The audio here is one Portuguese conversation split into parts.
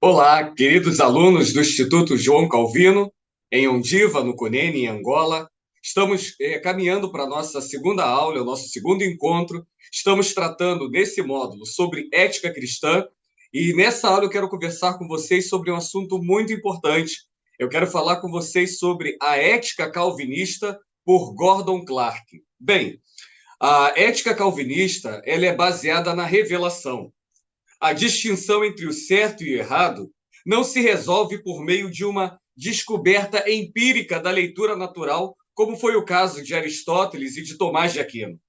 Olá, queridos alunos do Instituto João Calvino, em Ondiva, no Cunene, em Angola. Estamos caminhando para a nossa segunda aula, o nosso segundo encontro. Estamos tratando nesse módulo sobre ética cristã e nessa aula eu quero conversar com vocês sobre um assunto muito importante. Eu quero falar com vocês sobre a ética calvinista por Gordon Clark. Bem, a ética calvinista ela é baseada na revelação. A distinção entre o certo e o errado não se resolve por meio de uma descoberta empírica da leitura natural, como foi o caso de Aristóteles e de Tomás de Aquino.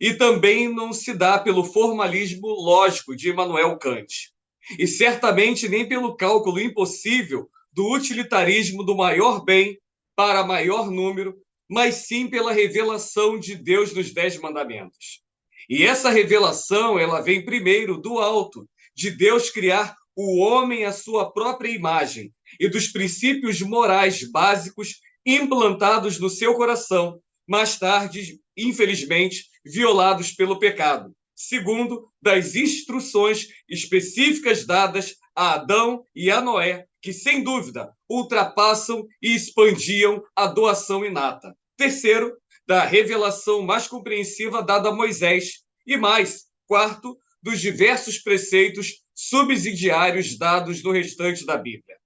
E também não se dá pelo formalismo lógico de Immanuel Kant. E certamente nem pelo cálculo impossível do utilitarismo do maior bem para maior número, mas sim pela revelação de Deus nos Dez Mandamentos. E essa revelação, ela vem primeiro do alto, de Deus criar o homem à sua própria imagem e dos princípios morais básicos implantados no seu coração, mais tarde, infelizmente, violados pelo pecado. Segundo, das instruções específicas dadas a Adão e a Noé, que, sem dúvida, ultrapassam e expandiam a doação inata. Terceiro, da revelação mais compreensiva dada a Moisés. E mais, quarto, dos diversos preceitos subsidiários dados no restante da Bíblia.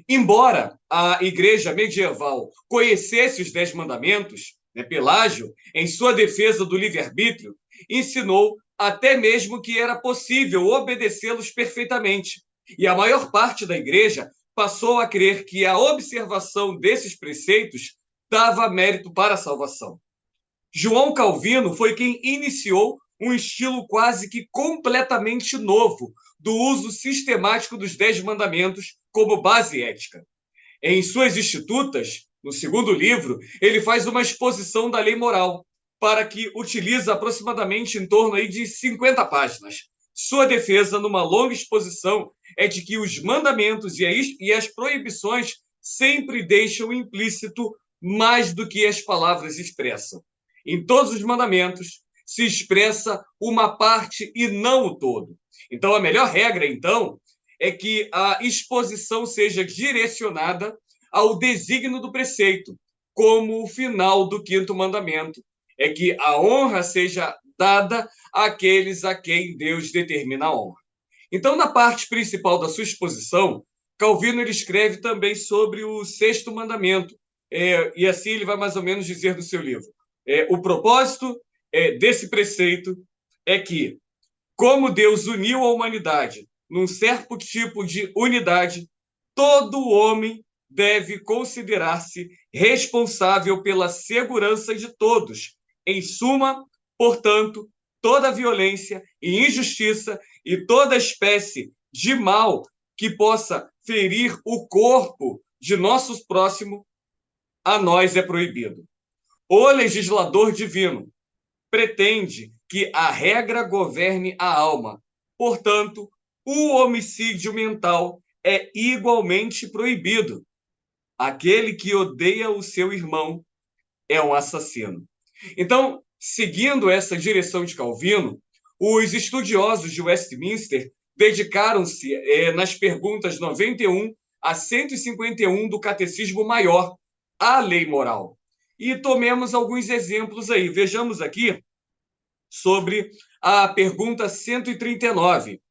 Embora a igreja medieval conhecesse os Dez Mandamentos, Pelágio, em sua defesa do livre-arbítrio, ensinou até mesmo que era possível obedecê-los perfeitamente. E a maior parte da igreja passou a crer que a observação desses preceitos dava mérito para a salvação. João Calvino foi quem iniciou um estilo quase que completamente novo do uso sistemático dos Dez Mandamentos como base ética. Em suas Institutas, no segundo livro, ele faz uma exposição da lei moral, para que utiliza aproximadamente em torno aí de 50 páginas. Sua defesa, numa longa exposição, é de que os mandamentos e as proibições sempre deixam implícito mais do que as palavras expressam. Em todos os mandamentos se expressa uma parte e não o todo. Então, a melhor regra, então, é que a exposição seja direcionada ao desígnio do preceito, como o final do quinto mandamento, é que a honra seja dada àqueles a quem Deus determina a honra. Então, na parte principal da sua exposição, Calvino ele escreve também sobre o sexto mandamento, e assim ele vai mais ou menos dizer no seu livro. O propósito desse preceito é que, como Deus uniu a humanidade num certo tipo de unidade, todo homem deve considerar-se responsável pela segurança de todos. Em suma, portanto, toda violência e injustiça e toda espécie de mal que possa ferir o corpo de nosso próximo, a nós é proibido. O legislador divino pretende que a regra governe a alma. Portanto, o homicídio mental é igualmente proibido. Aquele que odeia o seu irmão é um assassino. Então, seguindo essa direção de Calvino, os estudiosos de Westminster dedicaram-se nas perguntas 91 a 151 do Catecismo Maior à lei moral. E tomemos alguns exemplos aí. Vejamos aqui sobre a pergunta 139.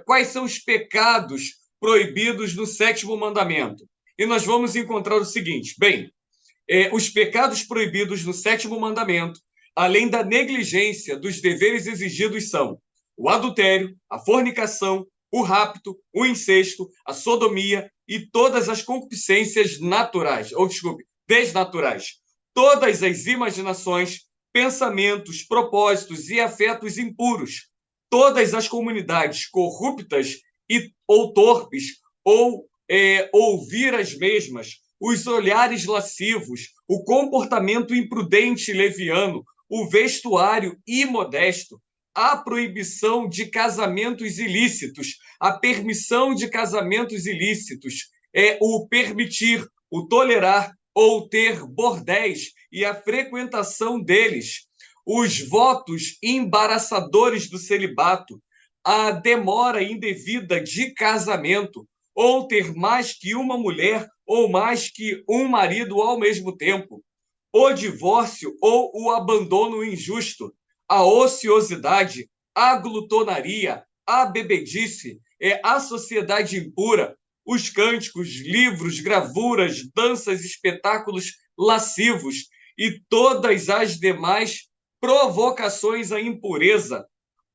Quais são os pecados proibidos no sétimo mandamento? E nós vamos encontrar o seguinte: bem, os pecados proibidos no sétimo mandamento, além da negligência dos deveres exigidos, são o adultério, a fornicação, o rapto, o incesto, a sodomia e todas as concupiscências naturais, ou desculpe, desnaturais. Todas as imaginações, pensamentos, propósitos e afetos impuros. Todas as comunidades corruptas ou torpes, ou ouvir as mesmas, os olhares lascivos, o comportamento imprudente e leviano, o vestuário imodesto, a proibição de casamentos ilícitos, a permissão de casamentos ilícitos, o permitir, o tolerar ou ter bordéis e a frequentação deles, os votos embaraçadores do celibato, a demora indevida de casamento, ou ter mais que uma mulher ou mais que um marido ao mesmo tempo, o divórcio ou o abandono injusto, a ociosidade, a glutonaria, a bebedice, a sociedade impura, os cânticos, livros, gravuras, danças, espetáculos lascivos e todas as demais provocações à impureza,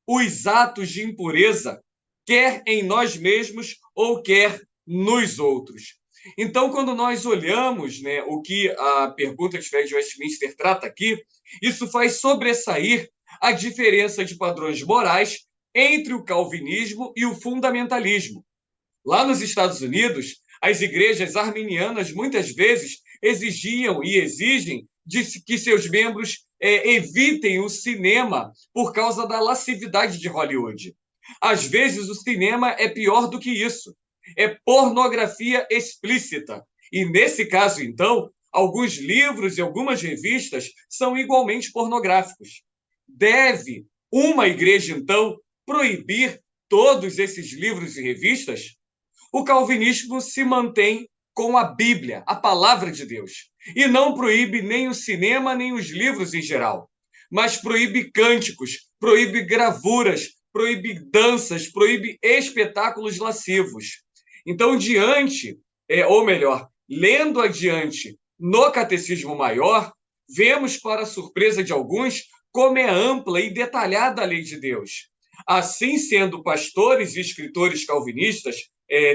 os atos de impureza, quer em nós mesmos ou quer nos outros. Então, quando nós olhamos, né, o que a pergunta de fé de Westminster trata aqui, isso faz sobressair a diferença de padrões morais entre o calvinismo e o fundamentalismo. Lá nos Estados Unidos, as igrejas arminianas muitas vezes exigiam e exigem que seus membros evitem o cinema por causa da lascividade de Hollywood. Às vezes, o cinema é pior do que isso. É pornografia explícita. E, nesse caso, então, alguns livros e algumas revistas são igualmente pornográficos. Deve uma igreja, então, proibir todos esses livros e revistas? O calvinismo se mantém com a Bíblia, a palavra de Deus, e não proíbe nem o cinema, nem os livros em geral, mas proíbe cânticos, proíbe gravuras, proíbe danças, proíbe espetáculos lascivos. Então, ou melhor, lendo adiante no Catecismo Maior, vemos, para a surpresa de alguns, como é ampla e detalhada a lei de Deus. Assim sendo, pastores e escritores calvinistas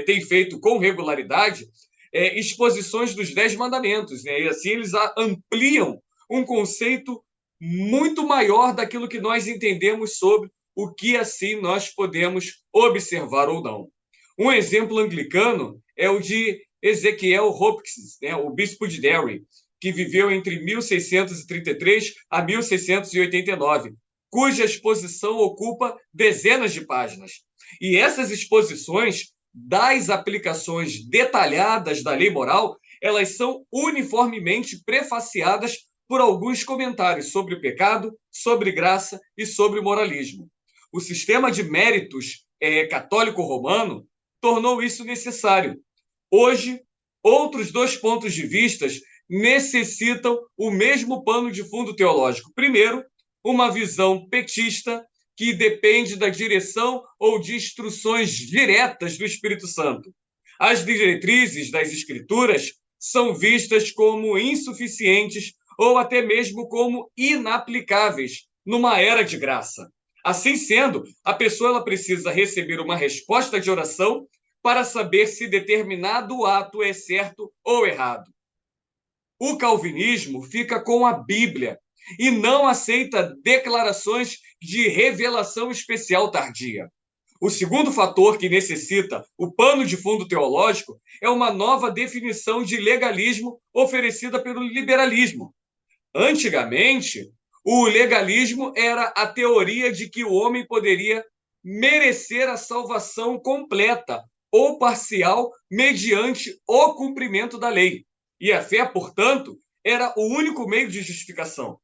têm feito com regularidade exposições dos 10 mandamentos, né? E assim eles ampliam um conceito muito maior daquilo que nós entendemos sobre o que assim nós podemos observar ou não. Um exemplo anglicano é o de Ezequiel Hopkins, né? O bispo de Derry, que viveu entre 1633 a 1689, cuja exposição ocupa dezenas de páginas. E essas exposições das aplicações detalhadas da lei moral, elas são uniformemente prefaciadas por alguns comentários sobre o pecado, sobre graça e sobre moralismo. O sistema de méritos católico romano tornou isso necessário. Hoje, outros dois pontos de vista necessitam o mesmo pano de fundo teológico. Primeiro, uma visão petista que depende da direção ou de instruções diretas do Espírito Santo. As diretrizes das Escrituras são vistas como insuficientes ou até mesmo como inaplicáveis numa era de graça. Assim sendo, a pessoa ela precisa receber uma resposta de oração para saber se determinado ato é certo ou errado. O calvinismo fica com a Bíblia e não aceita declarações de revelação especial tardia. O segundo fator que necessita o pano de fundo teológico é uma nova definição de legalismo oferecida pelo liberalismo. Antigamente, o legalismo era a teoria de que o homem poderia merecer a salvação completa ou parcial mediante o cumprimento da lei. E a fé, portanto, era o único meio de justificação.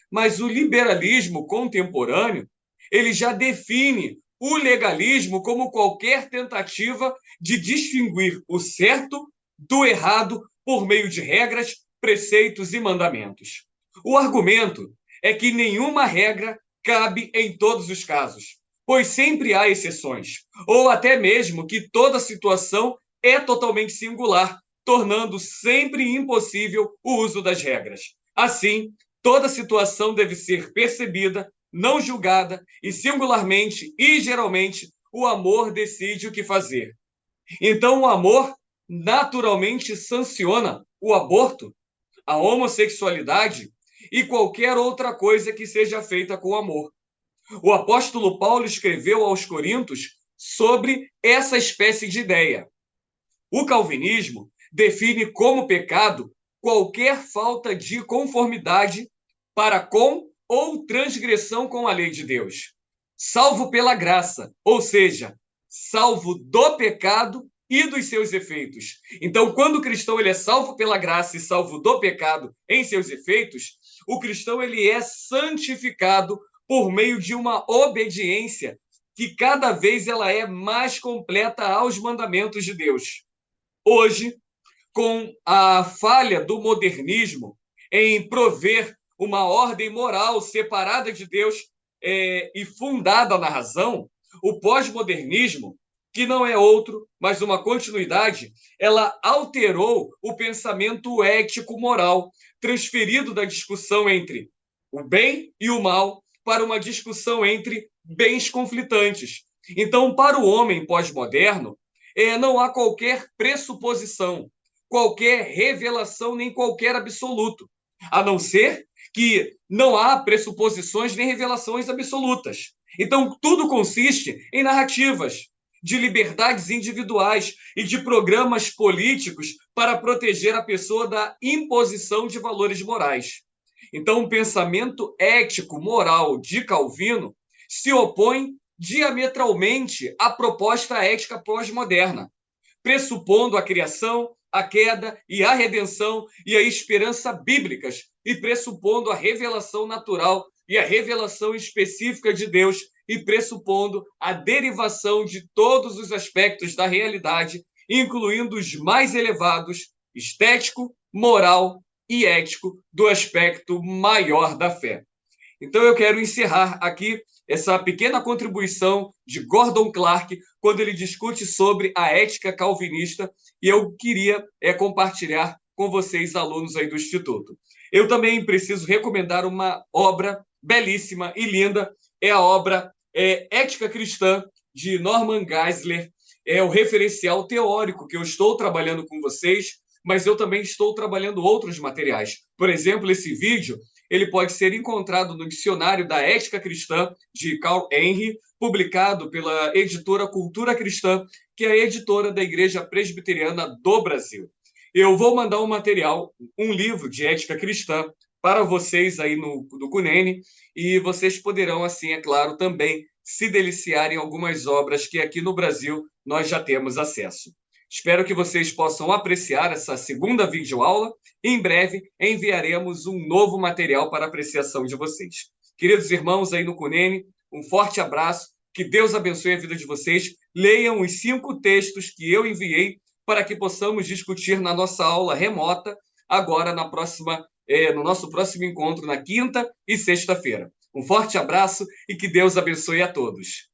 Mas o liberalismo contemporâneo, ele já define o legalismo como qualquer tentativa de distinguir o certo do errado por meio de regras, preceitos e mandamentos. O argumento é que nenhuma regra cabe em todos os casos, pois sempre há exceções, ou até mesmo que toda situação é totalmente singular, tornando sempre impossível o uso das regras. Assim, toda situação deve ser percebida, não julgada, e singularmente e geralmente o amor decide o que fazer. Então, o amor naturalmente sanciona o aborto, a homossexualidade e qualquer outra coisa que seja feita com amor. O apóstolo Paulo escreveu aos Coríntios sobre essa espécie de ideia. O calvinismo define como pecado qualquer falta de conformidade para com ou transgressão com a lei de Deus, salvo pela graça, ou seja, salvo do pecado e dos seus efeitos. Então, quando o cristão ele é salvo pela graça e salvo do pecado em seus efeitos, o cristão ele é santificado por meio de uma obediência que cada vez ela é mais completa aos mandamentos de Deus. Hoje, com a falha do modernismo em prover uma ordem moral separada de Deus e fundada na razão, o pós-modernismo, que não é outro, mas uma continuidade, ela alterou o pensamento ético-moral, transferido da discussão entre o bem e o mal para uma discussão entre bens conflitantes. Então, para o homem pós-moderno, não há qualquer pressuposição, qualquer revelação, nem qualquer absoluto, a não ser que não há pressuposições nem revelações absolutas. Então, tudo consiste em narrativas de liberdades individuais e de programas políticos para proteger a pessoa da imposição de valores morais. Então, o pensamento ético-moral de Calvino se opõe diametralmente à proposta ética pós-moderna, pressupondo a criação, a queda e a redenção e a esperança bíblicas, e pressupondo a revelação natural e a revelação específica de Deus, e pressupondo a derivação de todos os aspectos da realidade, incluindo os mais elevados, estético, moral e ético, do aspecto maior da fé. Então eu quero encerrar aqui essa pequena contribuição de Gordon Clark quando ele discute sobre a ética calvinista, e eu queria compartilhar com vocês, alunos aí do Instituto. Eu também preciso recomendar uma obra belíssima e linda, é a obra Ética Cristã, de Norman Geisler, é o referencial teórico que eu estou trabalhando com vocês, mas eu também estou trabalhando outros materiais. Por exemplo, esse vídeo ele pode ser encontrado no Dicionário da Ética Cristã, de Carl Henry, publicado pela editora Cultura Cristã, que é a editora da Igreja Presbiteriana do Brasil. Eu vou mandar um material, um livro de ética cristã, para vocês aí no Cunene, e vocês poderão, assim, é claro, também se deliciar em algumas obras que aqui no Brasil nós já temos acesso. Espero que vocês possam apreciar essa segunda videoaula. Em breve enviaremos um novo material para apreciação de vocês. Queridos irmãos aí no Cunene, um forte abraço, que Deus abençoe a vida de vocês. Leiam os 5 textos que eu enviei para que possamos discutir na nossa aula remota, agora no nosso próximo encontro na quinta e sexta-feira. Um forte abraço e que Deus abençoe a todos.